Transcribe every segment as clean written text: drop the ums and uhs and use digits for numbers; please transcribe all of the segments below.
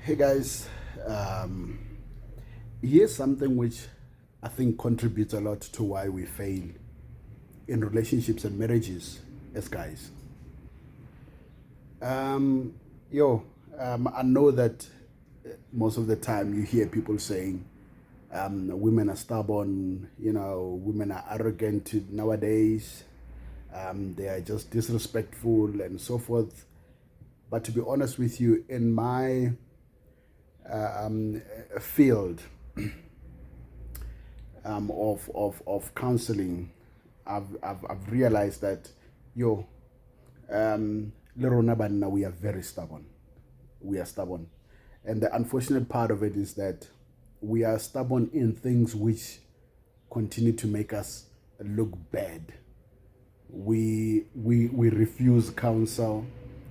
Hey guys, um, here's something which I think contributes a lot to why we fail in relationships and marriages as guys. Um, yo, I know that most of the time you hear people saying women are stubborn, women are arrogant nowadays, they are just disrespectful and so forth. But to be honest with you, in my field of counseling, I've realized that yo, Lerona Banna, we are very stubborn. We are stubborn. And the unfortunate part of it is that we are stubborn in things which continue to make us look bad. We refuse counsel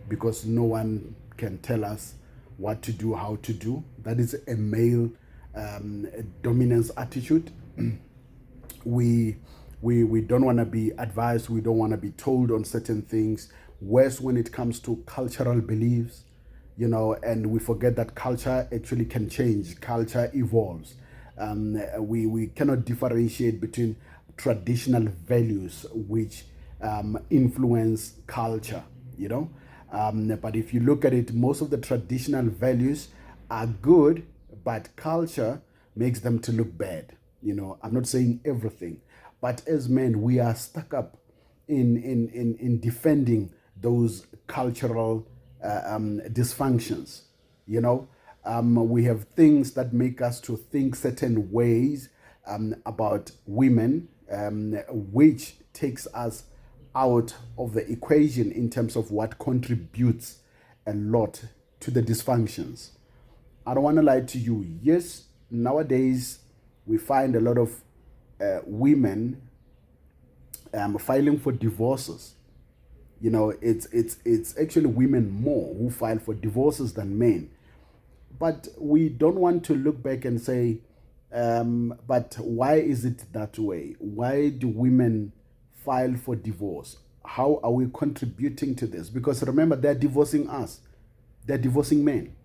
because no one can tell us what to do, how to do. That is a male dominance attitude. We don't want to be advised. We don't want to be told on certain things. Worse when it comes to cultural beliefs, and we forget that culture actually can change. Culture evolves. We cannot differentiate between traditional values which influence culture, but if you look at it, most of the traditional values are good, but culture makes them to look bad. I'm not saying everything, but as men, we are stuck up in defending those cultural dysfunctions. We have things that make us to think certain ways about women, which takes us out of the equation in terms of what contributes a lot to the dysfunctions. I don't want to lie to you. Yes, nowadays we find a lot of women filing for divorces. It's actually women more who file for divorces than men. But we don't want to look back and say, but why is it that way? Why do women file for divorce? How are we contributing to this? Because remember, they're divorcing us. They're divorcing men.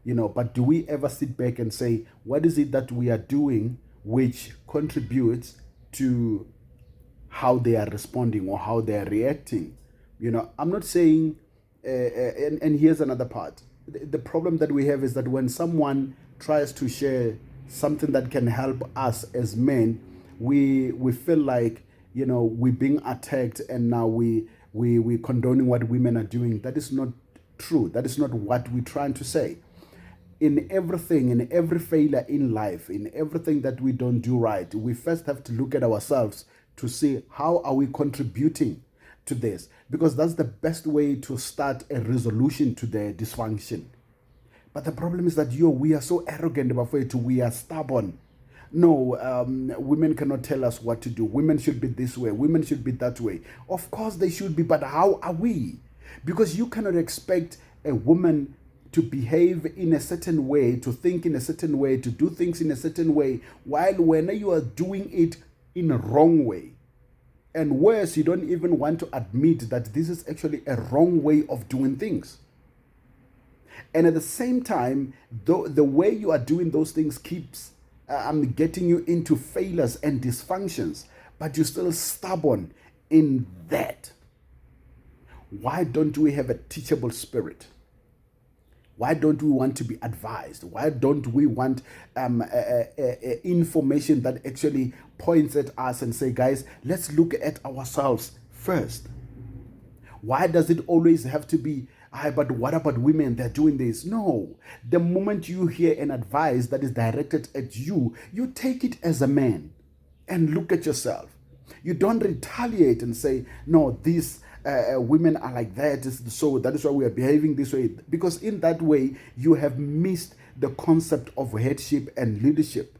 But do we ever sit back and say, what is it that we are doing which contributes to how they are responding or how they are reacting? I'm not saying, and here's another part. The problem that we have is that when someone tries to share something that can help us as men, we feel like, we're being attacked, and now we condoning what women are doing. That is not true. That is not what we're trying to say. In everything, in every failure in life, in everything that we don't do right, we first have to look at ourselves to see how are we contributing to this, because that's the best way to start a resolution to the dysfunction. But the problem is that we are so arrogant about it. We are stubborn. No, women cannot tell us what to do. Women should be this way. Women should be that way. Of course they should be, but how are we? Because you cannot expect a woman to behave in a certain way, to think in a certain way, to do things in a certain way, while when you are doing it in a wrong way. And worse, you don't even want to admit that this is actually a wrong way of doing things. And at the same time, the way you are doing those things keeps getting you into failures and dysfunctions, but you're still stubborn in that. Why don't we have a teachable spirit? Why don't we want to be advised? Why don't we want information that actually points at us and say, guys, let's look at ourselves first? Why does it always have to be, but what about women? They're doing this. No. The moment you hear an advice that is directed at you, you take it as a man and look at yourself. You don't retaliate and say, no, these women are like that, so that is why we are behaving this way. Because in that way, you have missed the concept of headship and leadership.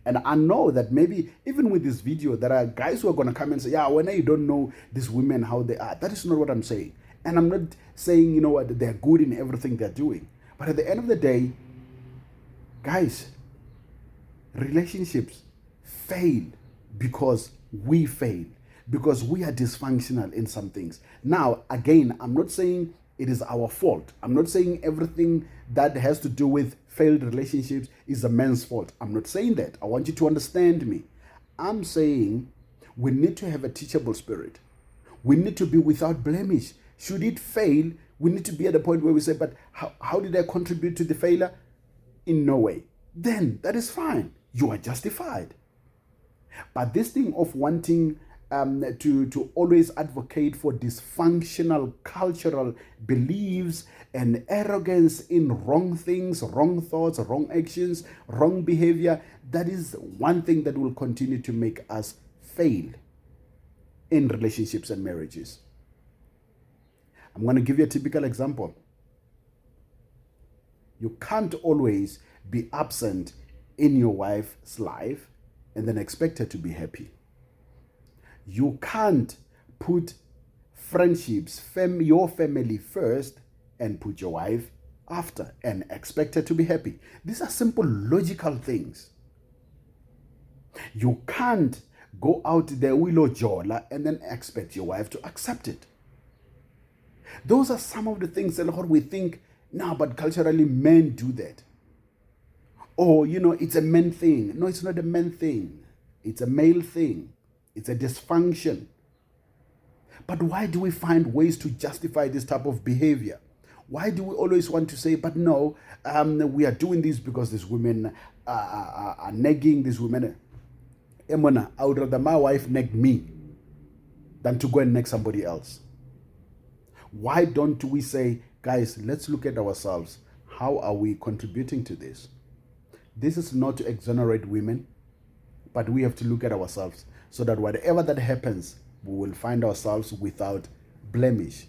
And I know that maybe even with this video, there are guys who are going to come and say, yeah, when you don't know these women, how they are. That is not what I'm saying. And I'm not saying, they're good in everything they're doing. But at the end of the day, guys, relationships fail because we fail, because we are dysfunctional in some things. Now, again, I'm not saying it is our fault. I'm not saying everything that has to do with failed relationships is a man's fault. I'm not saying that. I want you to understand me. I'm saying we need to have a teachable spirit. We need to be without blemish. Should it fail, we need to be at a point where we say, but how did I contribute to the failure? In no way. Then that is fine. You are justified. But this thing of wanting to always advocate for dysfunctional cultural beliefs and arrogance in wrong things, wrong thoughts, wrong actions, wrong behavior, that is one thing that will continue to make us fail in relationships and marriages. I'm going to give you a typical example. You can't always be absent in your wife's life and then expect her to be happy. You can't put friendships, your family first and put your wife after and expect her to be happy. These are simple logical things. You can't go out there willow jola and then expect your wife to accept it. Those are some of the things that we think, no, but culturally men do that. Or, it's a men thing. No, it's not a men thing. It's a male thing. It's a dysfunction. But why do we find ways to justify this type of behavior? Why do we always want to say, but no, we are doing this because these women are nagging, these women. Emona, I would rather my wife nag me than to go and nag somebody else. Why don't we say, guys, let's look at ourselves. How are we contributing to this? This is not to exonerate women, but we have to look at ourselves so that whatever that happens, we will find ourselves without blemish.